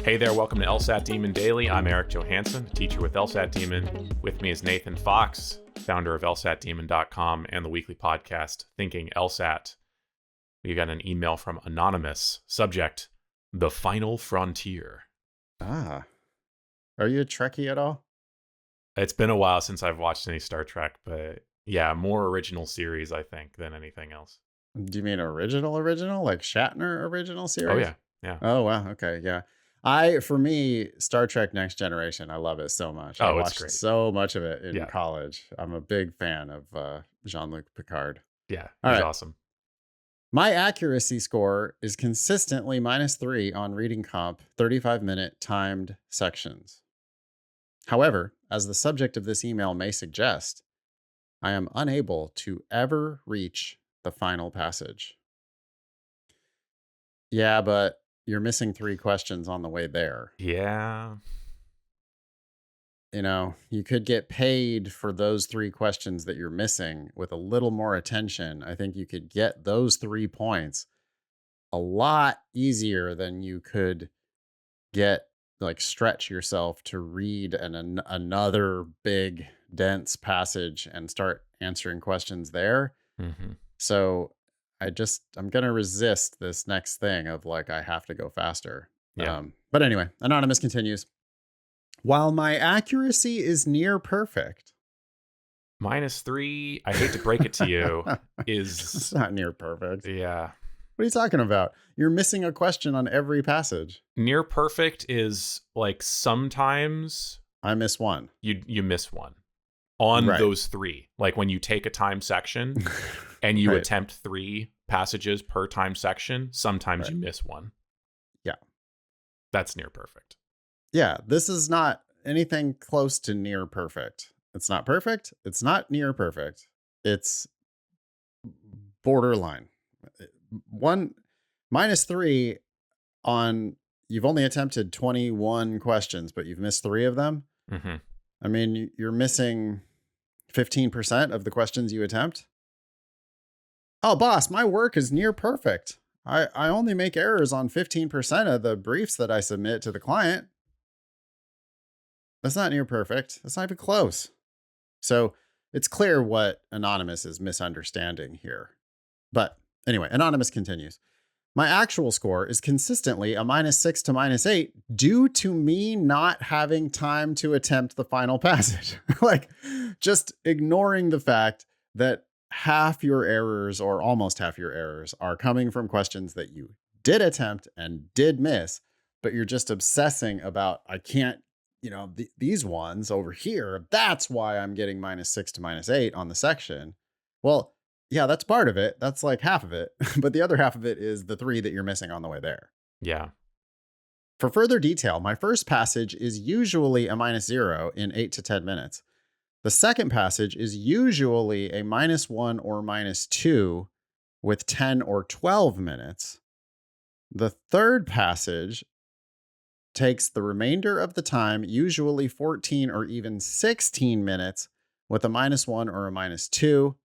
Hey there, welcome to LSAT Demon Daily. I'm Erik Johansson, teacher with LSAT Demon. With me is Nathan Fox, founder of LSATdemon.com and the weekly podcast Thinking LSAT. We got an email from Anonymous. Subject, The Final Frontier. Ah. Are you a Trekkie at all? It's been a while since I've watched any Star Trek, but yeah, more original series, I think, than anything else. Do you mean original? Like Shatner original series? Oh, yeah. Yeah. Oh, wow. Okay. Yeah. For me, Star Trek Next Generation, I love it so much. I Oh, it's watched great. so much of it in Yeah. college. I'm a big fan of Jean-Luc Picard. Yeah, All he's right. awesome. My accuracy score is consistently -3 on reading comp 35-minute timed sections. However, as the subject of this email may suggest, I am unable to ever reach the final passage. Yeah, but you're missing 3 questions on the way there. Yeah. You know, you could get paid for those 3 questions that you're missing with a little more attention. I think you could get those 3 points a lot easier than you could stretch yourself to read another big dense passage and start answering questions there. Mm-hmm. So I'm going to resist this next thing of I have to go faster. Yeah. But anyway, Anonymous continues. While my accuracy is near perfect. -3, I hate to break it to you, It's is... not near perfect. Yeah. What are you talking about? You're missing a question on every passage. Near perfect is sometimes I miss one. you miss one on Right. those 3. Like when you take a time section and you Right. attempt 3 passages per time section, sometimes you miss one. Yeah. That's near perfect. Yeah, this is not anything close to near perfect. It's not perfect. It's not near perfect. It's borderline. -3 on, you've only attempted 21 questions, but you've missed 3 of them. Mm-hmm. I mean, you're missing 15% of the questions you attempt. Oh, boss, my work is near perfect. I only make errors on 15% of the briefs that I submit to the client. That's not near perfect. That's not even close. So it's clear what Anonymous is misunderstanding here. But anyway, Anonymous continues. My actual score is consistently a -6 to -8 due to me not having time to attempt the final passage. Just ignoring the fact that half your errors or almost half your errors are coming from questions that you did attempt and did miss, but you're just obsessing about, I can't, these ones over here. That's why I'm getting -6 to -8 on the section. Well, yeah, that's part of it. That's like half of it. But the other half of it is the 3 that you're missing on the way there. Yeah. For further detail, my first passage is usually a -0 in 8 to 10 minutes. The second passage is usually a -1 or -2 with 10 or 12 minutes. The third passage takes the remainder of the time, usually 14 or even 16 minutes, with a -1 or a -2.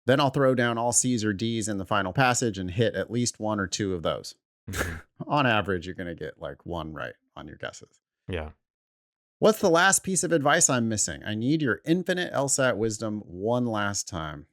Then I'll throw down all C's or D's in the final passage and hit at least 1 or 2 of those. Mm-hmm. On average, you're going to get 1 right on your guesses. Yeah. What's the last piece of advice I'm missing? I need your infinite LSAT wisdom one last time.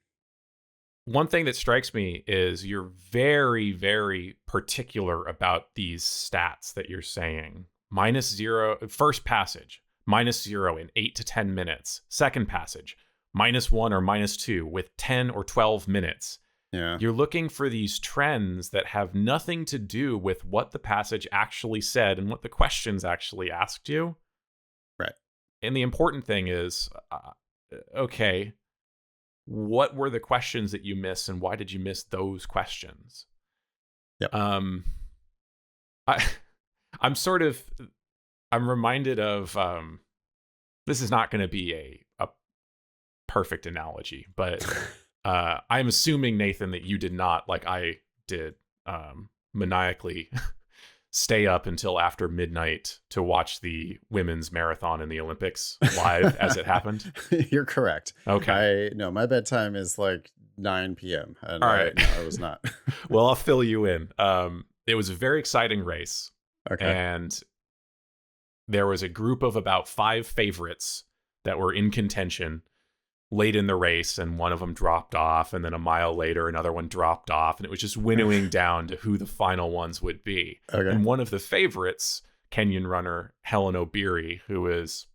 One thing that strikes me is you're very, very particular about these stats that you're saying. -0, first passage, -0 in 8 to 10 minutes. Second passage, -1 or -2 with 10 or 12 minutes. Yeah. You're looking for these trends that have nothing to do with what the passage actually said and what the questions actually asked you. Right. And the important thing is, okay, what were the questions that you missed and why did you miss those questions? Yep. I'm reminded of, this is not going to be a perfect analogy, but I'm assuming, Nathan, that you did not, like I did, maniacally stay up until after midnight to watch the women's marathon in the Olympics live as it happened. You're correct. Okay. No, my bedtime is 9 p.m. And all right. No, I was not. Well, I'll fill you in. It was a very exciting race. Okay. And there was a group of about 5 favorites that were in contention late in the race, and one of them dropped off, and then a mile later another one dropped off, and it was just winnowing down to who the final ones would be. Okay. And one of the favorites, Kenyan runner Helen Obiri, who is,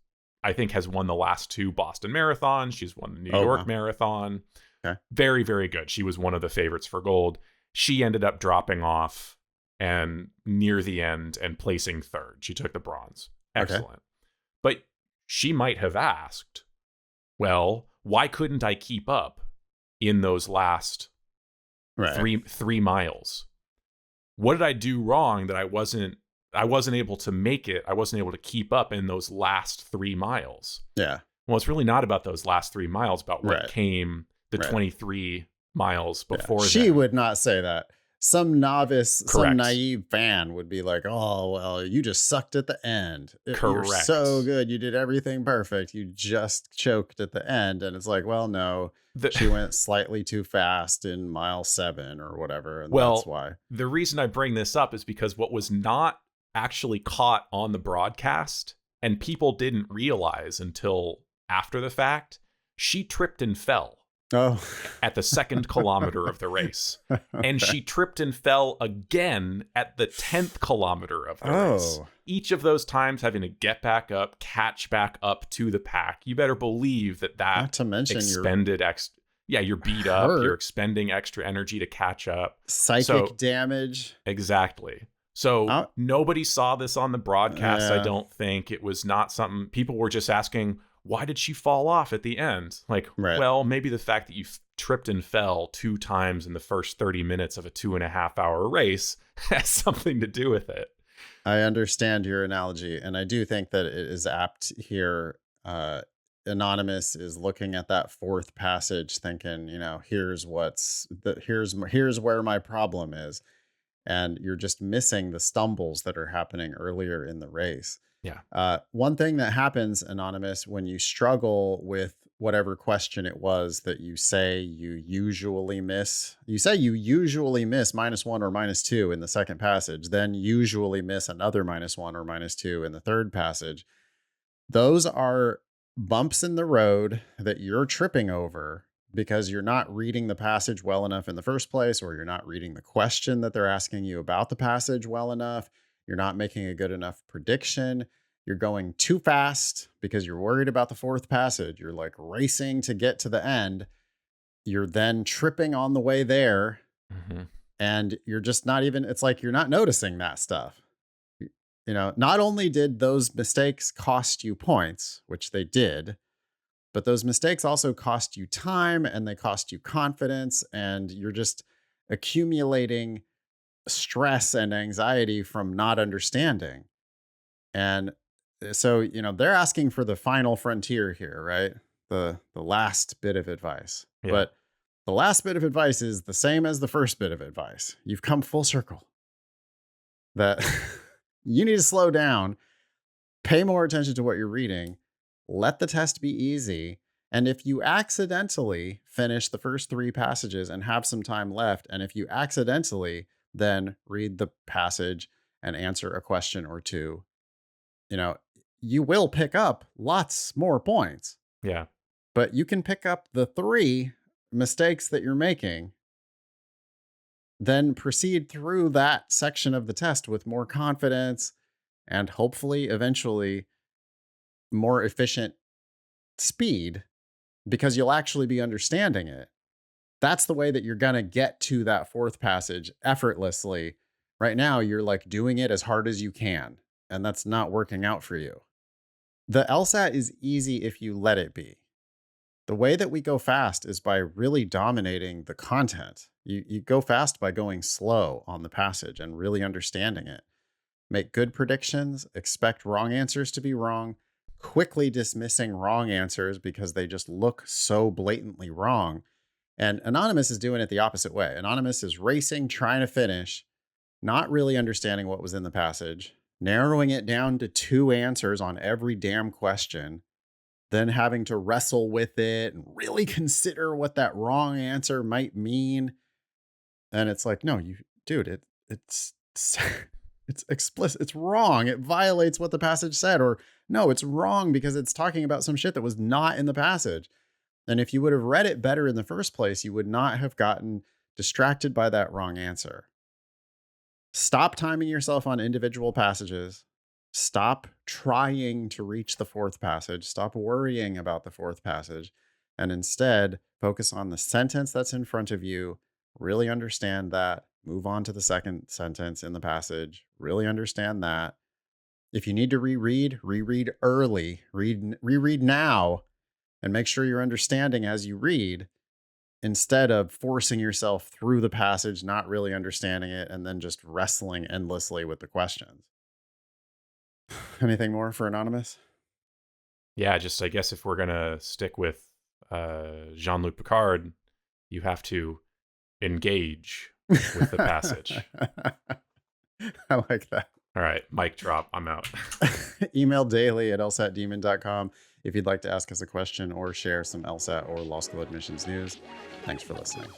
I think, has won the last 2 Boston marathons. She's won the New York wow. Marathon. Okay. Very, very good. She was one of the favorites for gold. She ended up dropping off and near the end and placing 3rd. She took the bronze. Excellent. Okay. But she might have asked, well, why couldn't I keep up in those last three miles? What did I do wrong that I wasn't able to make it? I wasn't able to keep up in those last 3 miles. Yeah. Well, it's really not about those last 3 miles, about what came the 23 miles before that. She would not say that. Some novice, some naive fan would be like, oh, well, you just sucked at the end. You're so good. You did everything perfect. You just choked at the end. And it's like, well, no, she went slightly too fast in mile 7 or whatever. And that's why. The reason I bring this up is because what was not actually caught on the broadcast, and people didn't realize until after the fact, she tripped and fell. At the 2nd kilometer of the race. Okay. And she tripped and fell again at the 10th kilometer of the race. Each of those times having to get back up, catch back up to the pack. You better believe that not to mention expended you're beat up. You're expending extra energy to catch up. Psychic damage. Exactly. So nobody saw this on the broadcast. I don't think. It was not something people were just asking, why did she fall off at the end? Like, well, maybe the fact that you tripped and fell 2 times in the first 30 minutes of a 2.5-hour race has something to do with it. I understand your analogy, and I do think that it is apt here. Anonymous is looking at that 4th passage thinking, here's where my problem is. And you're just missing the stumbles that are happening earlier in the race. Yeah. One thing that happens, Anonymous, when you struggle with whatever question it was that you say you usually miss -1 or -2 in the 2nd passage, then usually miss another -1 or -2 in the 3rd passage. Those are bumps in the road that you're tripping over because you're not reading the passage well enough in the first place, or you're not reading the question that they're asking you about the passage well enough. You're not making a good enough prediction. You're going too fast because you're worried about the 4th passage. You're like racing to get to the end. You're then tripping on the way there. Mm-hmm. And you're just not even, it's like you're not noticing that stuff. Not only did those mistakes cost you points, which they did, but those mistakes also cost you time, and they cost you confidence, and you're just accumulating stress and anxiety from not understanding. And so, they're asking for the final frontier here, right? The last bit of advice. Yeah. But the last bit of advice is the same as the first bit of advice. You've come full circle. That you need to slow down, pay more attention to what you're reading, let the test be easy. And if you accidentally finish the first 3 passages and have some time left, and if you accidentally then read the passage and answer a question or 2, you will pick up lots more points. Yeah. But you can pick up the 3 mistakes that you're making, then proceed through that section of the test with more confidence and hopefully eventually more efficient speed, because you'll actually be understanding it. That's the way that you're going to get to that 4th passage effortlessly. Right now, you're like doing it as hard as you can, and that's not working out for you. The LSAT is easy if you let it be. The way that we go fast is by really dominating the content. You go fast by going slow on the passage and really understanding it. Make good predictions, expect wrong answers to be wrong, quickly dismissing wrong answers because they just look so blatantly wrong. And Anonymous is doing it the opposite way. Anonymous is racing, trying to finish, not really understanding what was in the passage, narrowing it down to 2 answers on every damn question, then having to wrestle with it and really consider what that wrong answer might mean. And it's like, no, it's It's explicit. It's wrong. It violates what the passage said. Or no, it's wrong because it's talking about some shit that was not in the passage. And if you would have read it better in the first place, you would not have gotten distracted by that wrong answer. Stop timing yourself on individual passages. Stop trying to reach the fourth passage. Stop worrying about the fourth passage. And instead, focus on the sentence that's in front of you. Really understand that. Move on to the second sentence in the passage. Really understand that. If you need to reread early. Reread now, and make sure you're understanding as you read, instead of forcing yourself through the passage, not really understanding it, and then just wrestling endlessly with the questions. Anything more for Anonymous? Yeah, just I guess if we're gonna stick with Jean-Luc Picard, you have to engage with the passage. I like that. All right, mic drop. I'm out. Email daily@lsatdemon.com if you'd like to ask us a question or share some LSAT or law school admissions news. Thanks for listening.